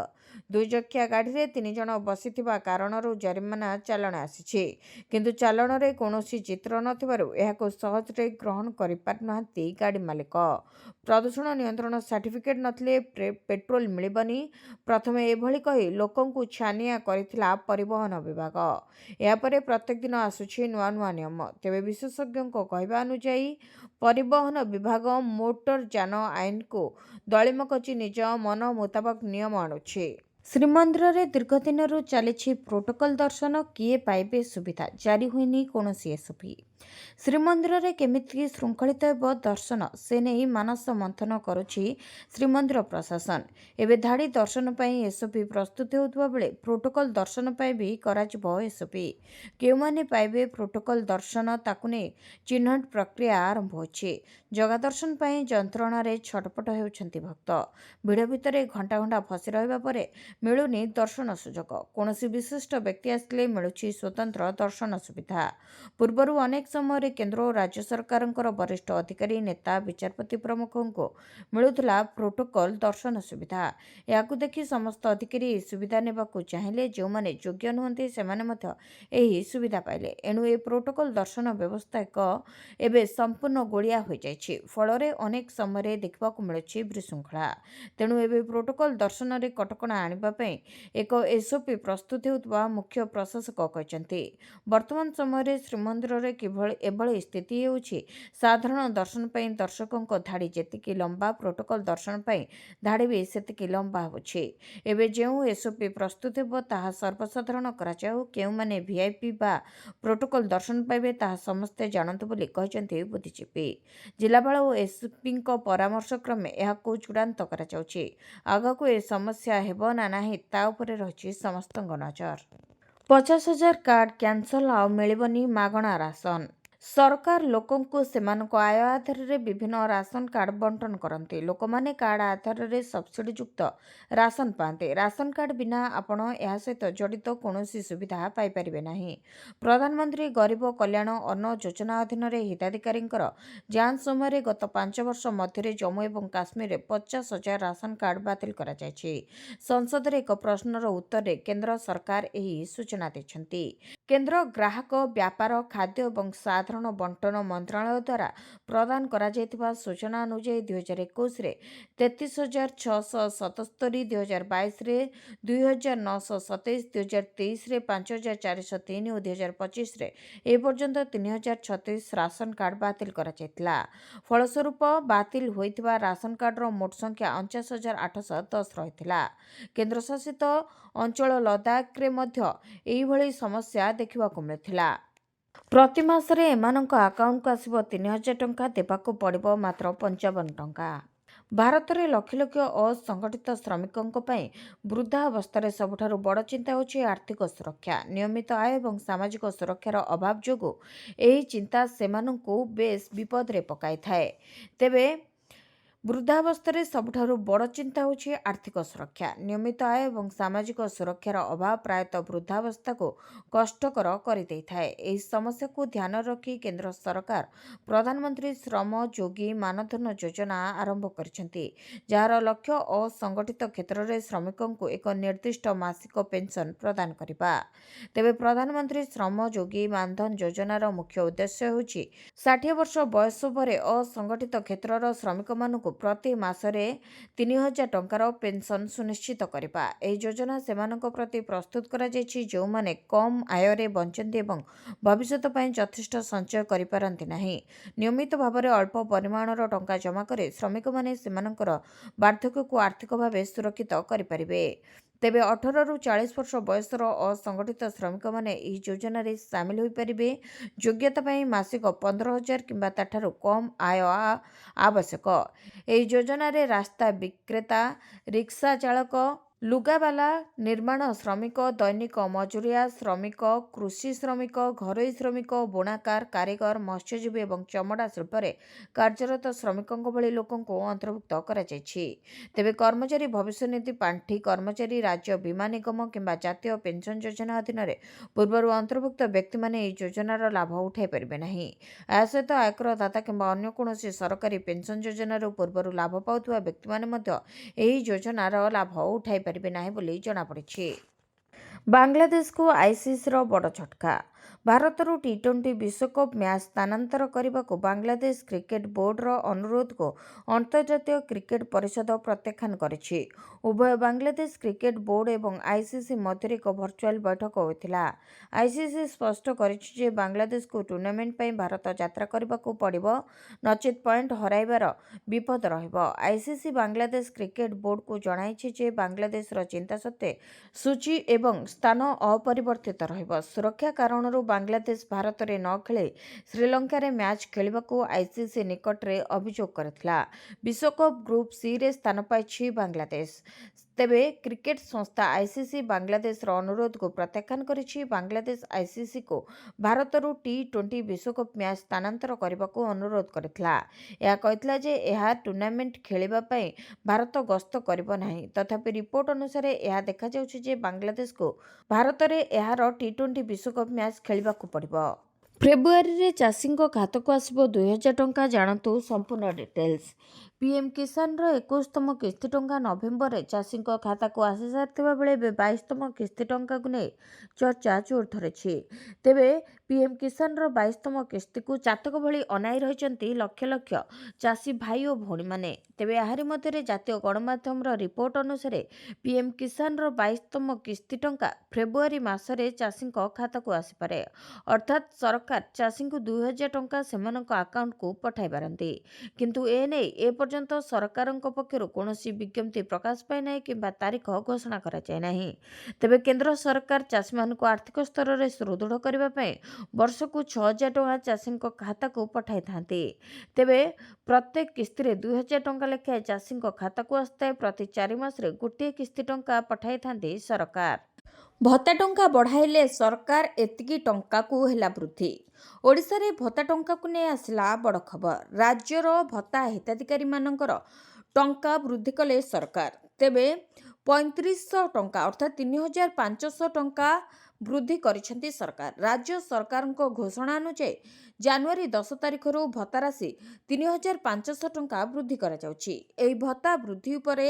2 ଚକିଆ ଗାଡ଼ିରେ 3 ଜଣ ବସିଥିବା କାରଣରୁ ଜରିମାନା ଚାଲାଣ ଆସିଛି। କିନ୍ତୁ ଚାଲାଣରେ କୌଣସି ଚିତ୍ର ନଥିବାରୁ ଏହାକୁ ସହଜରେ ଗ୍ରହଣ କରିପାରୁନାହାନ୍ତି ଗାଡ଼ି ମାଲିକ। ପ୍ରଦୂଷଣ ନିୟନ୍ତ୍ରଣ ସାର୍ଟିଫିକେଟ୍ ନଥିଲେ ପେଟ୍ରୋଲ ମିଳିବନି। ପ୍ରଥମେ ଏଭଳି କହି ଲୋକଙ୍କୁ ଛାନିଆ କରିଥିଲା ପରିବହନ ବିଭାଗ। ଏହାପରେ ପ୍ରତ୍ୟେକ ଦିନ ଆସୁଛି ନୂଆ ନୂଆ ନିୟମ। ତେବେ ବିଶେଷଜ୍ଞଙ୍କ କହିବା ଅନୁଯାୟୀ ପରିବହନ ବିଭାଗ ମୋଟର ଯାନ ଆଇନକୁ ଦଳିମ କଚି ନିଜ ମନ ମୁତାବକ ନିୟମ ଆଣୁଛି। ଶ୍ରୀମନ୍ଦିରରେ ଦୀର୍ଘଦିନରୁ ଚାଲିଛି ପ୍ରୋଟୋକଲ ଦର୍ଶନ। କିଏ ପାଇବେ ସୁବିଧା? ଜାରି ହୋଇନି କୌଣସି ଏସ୍ଓପି। ଶ୍ରୀମନ୍ଦିରରେ କେମିତି ଶୃଙ୍ଖଳିତ ହେବ ଦର୍ଶନ ସେ ନେଇ ମାନସ ମନ୍ଥନ କରୁଛି ଶ୍ରୀମନ୍ଦିର ପ୍ରଶାସନ। ଏବେ ଧାଡ଼ି ଦର୍ଶନ ପାଇଁ ଏସ୍ଓପି ପ୍ରସ୍ତୁତ ହେଉଥିବା ବେଳେ ପ୍ରୋଟୋକଲ ଦର୍ଶନ ପାଇଁ ବି କରାଯିବ ଏସ୍ଓପି। କେଉଁମାନେ ପାଇବେ ପ୍ରୋଟୋକଲ ଦର୍ଶନ ତାକୁ ନେଇ ଚିହ୍ନଟ ପ୍ରକ୍ରିୟା ଆରମ୍ଭ ହୋଇଛି। ଜଗା ଦର୍ଶନ ପାଇଁ ଯନ୍ତ୍ରଣାରେ ଛଟପଟ ହେଉଛନ୍ତି ଭକ୍ତ। ଭିଡ଼ ଭିତରେ ଘଣ୍ଟା ଘଣ୍ଟା ଫସି ରହିବା ପରେ ମିଳୁନି ଦର୍ଶନ ସୁଯୋଗ। କୌଣସି ବିଶିଷ୍ଟ ବ୍ୟକ୍ତି ଆସିଲେ ମିଳୁଛି ସ୍ୱତନ୍ତ୍ର ଦର୍ଶନ ସୁବିଧା। ପୂର୍ବରୁ ଅନେକ ସମୟରେ କେନ୍ଦ୍ର ଓ ରାଜ୍ୟ ସରକାରଙ୍କର ବରିଷ୍ଠ ଅଧିକାରୀ ନେତା ବିଚାରପତି ପ୍ରମୁଖଙ୍କୁ ମିଳୁଥିଲା ପ୍ରୋଟୋକଲ ଦର୍ଶନ ସୁବିଧା। ଏହାକୁ ଦେଖି ସମସ୍ତ ଅଧିକାରୀ ଏହି ସୁବିଧା ନେବାକୁ ଚାହିଁଲେ। ଯେଉଁମାନେ ଯୋଗ୍ୟ ନୁହନ୍ତି ସେମାନେ ମଧ୍ୟ ଏହି ସୁବିଧା ପାଇଲେ। ଏଣୁ ଏ ପ୍ରୋଟୋକଲ ଦର୍ଶନ ବ୍ୟବସ୍ଥା ଏବେ ସମ୍ପୂର୍ଣ୍ଣ ଗୋଳିଆ ହୋଇଯାଇଛି। ଫଳରେ ଅନେକ ସମୟରେ ଦେଖିବାକୁ ମିଳୁଛି ବିଶୃଙ୍ଖଳା। ତେଣୁ ଏବେ ପ୍ରୋଟୋକଲ ଦର୍ଶନରେ କଟକଣା ଆଣିବା ପାଇଁ ଏକ ଏସ୍ଓପି ପ୍ରସ୍ତୁତ ହେଉଥିବା ମୁଖ୍ୟ ପ୍ରଶାସକ କହିଛନ୍ତି। ବର୍ତ୍ତମାନ ସମୟରେ ଶ୍ରୀମନ୍ଦିରରେ ଏଭଳି ସ୍ଥିତି ହେଉଛି ସାଧାରଣ ଦର୍ଶନ ପାଇଁ ଦର୍ଶକଙ୍କ ଧାଡ଼ି ଯେତିକି ଲମ୍ବା ପ୍ରୋଟୋକଲ ଦର୍ଶନ ପାଇଁ ଧାଡ଼ି ବି ସେତିକି ଲମ୍ବା ହେଉଛି। ଏବେ ଯେଉଁ ଏସ୍ଓପି ପ୍ରସ୍ତୁତ ହେବ ତାହା ସର୍ବସାଧାରଣ କରାଯାଉ। କେଉଁମାନେ ଭିଆଇପି ବା ପ୍ରୋଟୋକଲ ଦର୍ଶନ ପାଇବେ ତାହା ସମସ୍ତେ ଜାଣନ୍ତୁ ବୋଲି କହିଛନ୍ତି ବୁଦ୍ଧିଜୀବୀ। ଜିଲ୍ଲାପାଳ ଓ ଏସ୍ପିଙ୍କ ପରାମର୍ଶ କ୍ରମେ ଏହାକୁ ଚୂଡ଼ାନ୍ତ କରାଯାଉଛି। ଆଗକୁ ଏ ସମସ୍ୟା ହେବ ନା ନାହିଁ ତା ଉପରେ ରହିଛି ସମସ୍ତଙ୍କ ନଜର। 50,000 କାର୍ଡ କ୍ୟାନସଲ ଆଉ ମିଳିବନି ମାଗଣା ରାସନ। ସରକାର ଲୋକଙ୍କୁ ସେମାନଙ୍କ ଆୟ ଆଧାରରେ ବିଭିନ୍ନ ରାସନ କାର୍ଡ ବଣ୍ଟନ କରନ୍ତି। ଲୋକମାନେ କାର୍ଡ ଆଧାରରେ ସବସିଡିଯୁକ୍ତ ରାସନ ପାଆନ୍ତି। ରାସନ କାର୍ଡ ବିନା ଆପଣ ଏହା ସହିତ ଜଡ଼ିତ କୌଣସି ସୁବିଧା ପାଇପାରିବେ ନାହିଁ। ପ୍ରଧାନମନ୍ତ୍ରୀ ଗରିବ କଲ୍ୟାଣ ଅନ୍ନ ଯୋଜନା ଅଧୀନରେ ହିତାଧିକାରୀଙ୍କର ଯାଞ୍ଚ ସମୟରେ ଗତ 5 ବର୍ଷ ମଧ୍ୟରେ ଜମ୍ମୁ ଏବଂ କାଶ୍ମୀରରେ 50,000 ରାସନ କାର୍ଡ ବାତିଲ କରାଯାଇଛି। ସଂସଦରେ ଏକ ପ୍ରଶ୍ନର ଉତ୍ତରରେ କେନ୍ଦ୍ର ସରକାର ଏହି ସୂଚନା ଦେଇଛନ୍ତି। କେନ୍ଦ୍ର ଗ୍ରାହକ ବ୍ୟାପାର ଖାଦ୍ୟ ଏବଂ ସାଧାରଣ ଜନସାଧାରଣ ବଣ୍ଟନ ମନ୍ତ୍ରଣାଳୟ ଦ୍ୱାରା ପ୍ରଦାନ କରାଯାଇଥିବା ସୂଚନା ଅନୁଯାୟୀ 2021ରେ 33,677, 2022ରେ 2,927, 2023ରେ 5,403 ଓ 2025ରେ ଏପର୍ଯ୍ୟନ୍ତ 3,036 ରାସନ କାର୍ଡ ବାତିଲ କରାଯାଇଥିଲା। ଫଳସ୍ୱରୂପ ବାତିଲ ହୋଇଥିବା ରାସନ କାର୍ଡର ମୋଟ ସଂଖ୍ୟା 49,810 ରହିଥିଲା। କେନ୍ଦ୍ରଶାସିତ ଅଞ୍ଚଳ ଲଦାଖରେ ମଧ୍ୟ ଏହିଭଳି ସମସ୍ୟା ଦେଖିବାକୁ ମିଳିଥିଲା। ପ୍ରତି ମାସରେ ଏମାନଙ୍କ ଆକାଉଣ୍ଟକୁ ଆସିବ 3,000 ଟଙ୍କା, ଦେବାକୁ ପଡ଼ିବ ମାତ୍ର 55 ଟଙ୍କା। ଭାରତରେ ଲକ୍ଷ ଲକ୍ଷ ଅସଂଗଠିତ ଶ୍ରମିକଙ୍କ ପାଇଁ ବୃଦ୍ଧାବସ୍ଥାରେ ସବୁଠାରୁ ବଡ଼ ଚିନ୍ତା ହେଉଛି ଆର୍ଥିକ ସୁରକ୍ଷା। ନିୟମିତ ଆୟ ଏବଂ ସାମାଜିକ ସୁରକ୍ଷାର ଅଭାବ ଯୋଗୁଁ ଏହି ଚିନ୍ତା ସେମାନଙ୍କୁ ବେଶ୍ ବିପଦରେ ପକାଇଥାଏ। ତେବେ ବୃଦ୍ଧାବସ୍ଥାରେ ସବୁଠାରୁ ବଡ଼ ଚିନ୍ତା ହେଉଛି ଆର୍ଥିକ ସୁରକ୍ଷା। ନିୟମିତ ଆୟ ଏବଂ ସାମାଜିକ ସୁରକ୍ଷାର ଅଭାବ ପ୍ରାୟତଃ ବୃଦ୍ଧାବସ୍ଥାକୁ କଷ୍ଟକର କରିଦେଇଥାଏ। ଏହି ସମସ୍ୟାକୁ ଧ୍ୟାନରେ ରଖି କେନ୍ଦ୍ର ସରକାର ପ୍ରଧାନମନ୍ତ୍ରୀ ଶ୍ରମ ଯୋଗୀ ମାନଧନ ଯୋଜନା ଆରମ୍ଭ କରିଛନ୍ତି, ଯାହାର ଲକ୍ଷ୍ୟ ଅସଂଗଠିତ କ୍ଷେତ୍ରରେ ଶ୍ରମିକଙ୍କୁ ଏକ ନିର୍ଦ୍ଦିଷ୍ଟ ମାସିକ ପେନ୍ସନ୍ ପ୍ରଦାନ କରିବା। ତେବେ ପ୍ରଧାନମନ୍ତ୍ରୀ ଶ୍ରମ ଯୋଗୀ ମାନଧନ ଯୋଜନାର ମୁଖ୍ୟ ଉଦ୍ଦେଶ୍ୟ ହେଉଛି 60 ବର୍ଷ ବୟସ ପରେ ଅସଂଗଠିତ କ୍ଷେତ୍ରର ଶ୍ରମିକମାନଙ୍କୁ ପ୍ରତି ମାସରେ 3,000 ଟଙ୍କାର ପେନ୍ସନ୍ ସୁନିଶ୍ଚିତ କରିବା। ଏହି ଯୋଜନା ସେମାନଙ୍କ ପ୍ରତି ପ୍ରସ୍ତୁତ କରାଯାଇଛି ଯେଉଁମାନେ କମ୍ ଆୟରେ ବଞ୍ଚନ୍ତି ଏବଂ ଭବିଷ୍ୟତ ପାଇଁ ଯଥେଷ୍ଟ ସଞ୍ଚୟ କରିପାରନ୍ତି ନାହିଁ। ନିୟମିତ ଭାବରେ ଅଳ୍ପ ପରିମାଣର ଟଙ୍କା ଜମା କରି ଶ୍ରମିକମାନେ ସେମାନଙ୍କର ବାର୍ଦ୍ଧକ୍ୟକୁ ଆର୍ଥିକ ଭାବେ ସୁରକ୍ଷିତ କରିପାରିବେ। ତେବେ 18ରୁ 40 ବର୍ଷ ବୟସର ଅସଂଗଠିତ ଶ୍ରମିକମାନେ ଏହି ଯୋଜନାରେ ସାମିଲ ହୋଇପାରିବେ। ଯୋଗ୍ୟତା ପାଇଁ ମାସିକ 15,000 କିମ୍ବା ତାଠାରୁ କମ୍ ଆୟ ଆବଶ୍ୟକ। ଏହି ଯୋଜନାରେ ରାସ୍ତା ବିକ୍ରେତା, ରିକ୍ସା ଚାଳକ, ଲୁଗାବାଲା, ନିର୍ମାଣ ଶ୍ରମିକ, ଦୈନିକ ମଜୁରିଆ ଶ୍ରମିକ, କୃଷି ଶ୍ରମିକ, ଘରୋଇ ଶ୍ରମିକ, ବୁଣାକାର, କାରିଗର, ମତ୍ସ୍ୟଜୀବୀ ଏବଂ ଚମଡ଼ା ଶିଳ୍ପରେ କାର୍ଯ୍ୟରତ ଶ୍ରମିକଙ୍କ ଭଳି ଲୋକଙ୍କୁ ଅନ୍ତର୍ଭୁକ୍ତ କରାଯାଇଛି। ତେବେ କର୍ମଚାରୀ ଭବିଷ୍ୟନିଧି ପାଣ୍ଠି, କର୍ମଚାରୀ, ରାଜ୍ୟ ବୀମା ନିଗମ କିମ୍ବା ଜାତୀୟ ପେନ୍ସନ୍ ଯୋଜନା ଅଧୀନରେ ପୂର୍ବରୁ ଅନ୍ତର୍ଭୁକ୍ତ ବ୍ୟକ୍ତିମାନେ ଏହି ଯୋଜନାର ଲାଭ ଉଠାଇ ପାରିବେ ନାହିଁ। ଏହା ସହିତ ଆୟକର ଦାତା କିମ୍ବା ଅନ୍ୟ କୌଣସି ସରକାରୀ ପେନ୍ସନ୍ ଯୋଜନାରୁ ପୂର୍ବରୁ ଲାଭ ପାଉଥିବା ବ୍ୟକ୍ତିମାନେ ମଧ୍ୟ ଏହି ଯୋଜନାର ଲାଭ ଉଠାଇ ପାରିବେ ନାହିଁ ବୋଲି ଜଣାପଡ଼ିଛି। ବାଂଲାଦେଶକୁ ଆଇସିସିର ବଡ଼ ଝଟକା। ଭାରତରୁ ଟି-20 ବିଶ୍ୱକପ୍ ମ୍ୟାଚ୍ ସ୍ଥାନାନ୍ତର କରିବାକୁ ବାଂଲାଦେଶ କ୍ରିକେଟ୍ ବୋର୍ଡର ଅନୁରୋଧକୁ ଅନ୍ତର୍ଜାତୀୟ କ୍ରିକେଟ୍ ପରିଷଦ ପ୍ରତ୍ୟାଖ୍ୟାନ କରିଛି। ଉଭୟ ବାଂଲାଦେଶ କ୍ରିକେଟ୍ ବୋର୍ଡ ଏବଂ ଆଇସିସି ମଧ୍ୟରେ ଏକ ଭର୍ଚୁଆଲ ବୈଠକ ହୋଇଥିଲା। ଆଇସିସି ସ୍ପଷ୍ଟ କରିଛି ଯେ ବାଂଲାଦେଶକୁ ଟୁର୍ଣ୍ଣାମେଣ୍ଟ ପାଇଁ ଭାରତ ଯାତ୍ରା କରିବାକୁ ପଡ଼ିବ, ନଚେତ୍ ପଏଣ୍ଟ ହରାଇବାର ବିପଦ ରହିବ। ଆଇସିସି ବାଂଲାଦେଶ କ୍ରିକେଟ୍ ବୋର୍ଡକୁ ଜଣାଇଛି ଯେ ବାଂଲାଦେଶର ଚିନ୍ତା ସତ୍ତ୍ୱେ ସୂଚୀ ଏବଂ ସ୍ଥାନ ଅପରିବର୍ତ୍ତିତ ରହିବ। ସୁରକ୍ଷା କାରଣରୁ ବାଂଲାଦେଶ ଭାରତରେ ନ ଖେଳି ଶ୍ରୀଲଙ୍କାରେ ମ୍ୟାଚ୍ ଖେଳିବାକୁ ଆଇସିସି ନିକଟରେ ଅଭିଯୋଗ କରିଥିଲା। ବିଶ୍ୱକପ୍ ଗ୍ରୁପ୍ ସିରେ ସ୍ଥାନ ପାଇଛି ବାଂଲାଦେଶ। ତେବେ କ୍ରିକେଟ୍ ସଂସ୍ଥା ଆଇସିସି ବାଂଲାଦେଶର ଅନୁରୋଧକୁ ପ୍ରତ୍ୟାଖ୍ୟାନ କରିଛି। ବାଂଲାଦେଶ ଆଇସିସିକୁ ଭାରତରୁ ଟି-20 ବିଶ୍ୱକପ୍ ମ୍ୟାଚ୍ ସ୍ଥାନାନ୍ତର କରିବାକୁ ଅନୁରୋଧ କରିଥିଲା। ଏହା କହିଥିଲା ଯେ ଏହା ଟୁର୍ଣ୍ଣାମେଣ୍ଟ ଖେଳିବା ପାଇଁ ଭାରତ ଗସ୍ତ କରିବ ନାହିଁ। ତଥାପି ରିପୋର୍ଟ ଅନୁସାରେ ଏହା ଦେଖାଯାଉଛି ଯେ ବାଂଲାଦେଶକୁ ଭାରତରେ ଏହାର ଟି-20 ବିଶ୍ୱକପ୍ ମ୍ୟାଚ୍ ଖେଳିବାକୁ ପଡ଼ିବ। ଫେବୃଆରୀରେ ଚାଷୀଙ୍କ ଖାତାକୁ ଆସିବ 2,000 ଟଙ୍କା। ଜାଣନ୍ତୁ ସମ୍ପୂର୍ଣ୍ଣ ଡିଟେଲ୍ସ। ପିଏମ୍ କିଷାନର 21ତମ କିସ୍ତି ଟଙ୍କା ନଭେମ୍ବରରେ ଚାଷୀଙ୍କ ଖାତାକୁ ଆସିସାରିଥିବା ବେଳେ ଏବେ 22ତମ କିସ୍ତି ଟଙ୍କାକୁ ନେଇ ଚର୍ଚ୍ଚା ଜୋର ଧରିଛି। ତେବେ ପିଏମ୍ କିଷାନର 22ତମ କିସ୍ତିକୁ ଚାତକ ଭଳି ଅନାଇ ରହିଛନ୍ତି ଲକ୍ଷ ଲକ୍ଷ ଚାଷୀ ଭାଇ ଓ ଭଉଣୀମାନେ। ତେବେ ଏହାରି ମଧ୍ୟରେ ଜାତୀୟ ଗଣମାଧ୍ୟମର ରିପୋର୍ଟ ଅନୁସାରେ ପିଏମ୍ କିଷାନର 22ତମ କିସ୍ତି ଟଙ୍କା ଫେବୃଆରୀ ମାସରେ ଚାଷୀଙ୍କ ଖାତାକୁ ଆସିପାରେ। ଅର୍ଥାତ୍ ସରକାର ଚାଷୀଙ୍କୁ 2,000 ଟଙ୍କା ସେମାନଙ୍କ ଆକାଉଣ୍ଟକୁ ପଠାଇ ପାରନ୍ତି। କିନ୍ତୁ ଏନେଇ ଏପର୍ଯ୍ୟନ୍ତ ସରକାରଙ୍କ ପକ୍ଷରୁ କୌଣସି ବିଜ୍ଞପ୍ତି ପ୍ରକାଶ ପାଇନାହିଁ କିମ୍ବା ତାରିଖ ଘୋଷଣା କରାଯାଇନାହିଁ। ତେବେ କେନ୍ଦ୍ର ସରକାର ଚାଷୀମାନଙ୍କୁ ଆର୍ଥିକ ସ୍ତରରେ ସୁଦୃଢ଼ କରିବା ପାଇଁ ବର୍ଷକୁ 6,000 ଟଙ୍କା ଚାଷୀଙ୍କ ଖାତାକୁ ପଠାଇଥାନ୍ତି। ତେବେ ପ୍ରତ୍ୟେକ କିସ୍ତିରେ 2,000 ଟଙ୍କା ଲେଖାଏଁ ଚାଷୀଙ୍କ ଖାତାକୁ ଆସିଥାଏ। ପ୍ରତି 4 ମାସରେ ଗୋଟିଏ କିସ୍ତି ଟଙ୍କା ପଠାଇଥାନ୍ତି ସରକାର। ଭତ୍ତା ଟଙ୍କା ବଢ଼ାଇଲେ ସରକାର, ଏତିକି ଟଙ୍କାକୁ ହେଲା ବୃଦ୍ଧି। ଓଡ଼ିଶାରେ ଭତ୍ତା ଟଙ୍କାକୁ ନେଇ ଆସିଲା ବଡ଼ ଖବର। ରାଜ୍ୟର ଭତ୍ତା ହିତାଧିକାରୀମାନଙ୍କର ଟଙ୍କା ବୃଦ୍ଧି କଲେ ସରକାର। ତେବେ 3,500 ଟଙ୍କା ଅର୍ଥାତ୍ 3,500 ଟଙ୍କା ବୃଦ୍ଧି କରିଛନ୍ତି ସରକାର। ରାଜ୍ୟ ସରକାରଙ୍କ ଘୋଷଣା ଅନୁଯାୟୀ ଜାନୁଆରୀ 10 ତାରିଖରୁ ଭତ୍ତା ରାଶି 3,500 ଟଙ୍କା ବୃଦ୍ଧି କରାଯାଉଛି। ଏହି ଭତ୍ତା ବୃଦ୍ଧି ଉପରେ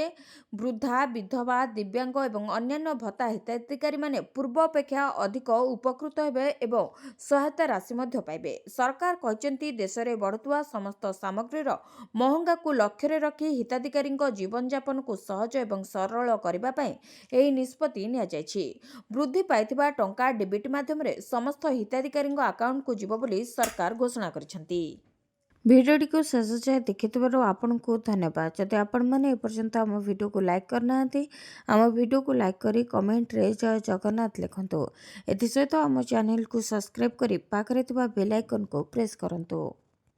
ବୃଦ୍ଧା, ବିଧବା, ଦିବ୍ୟାଙ୍ଗ ଏବଂ ଅନ୍ୟାନ୍ୟ ଭତ୍ତା ହିତାଧିକାରୀମାନେ ପୂର୍ବ ଅପେକ୍ଷା ଅଧିକ ଉପକୃତ ହେବେ ଏବଂ ସହାୟତା ରାଶି ମଧ୍ୟ ପାଇବେ। ସରକାର କହିଛନ୍ତି ଦେଶରେ ବଢ଼ୁଥିବା ସମସ୍ତ ସାମଗ୍ରୀର ମହଙ୍ଗାକୁ ଲକ୍ଷ୍ୟରେ ରଖି ହିତାଧିକାରୀଙ୍କ ଜୀବନଯାପନକୁ ସହଜ ଏବଂ ସରଳ କରିବା ପାଇଁ ଏହି ନିଷ୍ପତ୍ତି ନିଆଯାଇଛି। ବୃଦ୍ଧି ପାଇଥିବା ଟଙ୍କା ଡେବିଟ୍ ମାଧ୍ୟମରେ ସମସ୍ତ ହିତାଧିକାରୀଙ୍କ ଆକାଉଣ୍ଟକୁ ଯିବ ବୋଲି ସରକାର ଘୋଷଣା କରିଛନ୍ତି। ଭିଡ଼ିଓଟିକୁ ଶେଷ ଯାଏଁ ଦେଖିଥିବାରୁ ଆପଣଙ୍କୁ ଧନ୍ୟବାଦ। ଯଦି ଆପଣମାନେ ଏପର୍ଯ୍ୟନ୍ତ ଆମ ଭିଡ଼ିଓକୁ ଲାଇକ୍ କରିନାହାନ୍ତି, ଆମ ଭିଡ଼ିଓକୁ ଲାଇକ୍ କରି କମେଣ୍ଟରେ ଜୟ ଜଗନ୍ନାଥ ଲେଖନ୍ତୁ। ଏଥିସହିତ ଆମ ଚ୍ୟାନେଲକୁ ସବସ୍କ୍ରାଇବ୍ କରି ପାଖରେ ଥିବା ବେଲ୍ ଆଇକନ୍କୁ ପ୍ରେସ୍ କରନ୍ତୁ।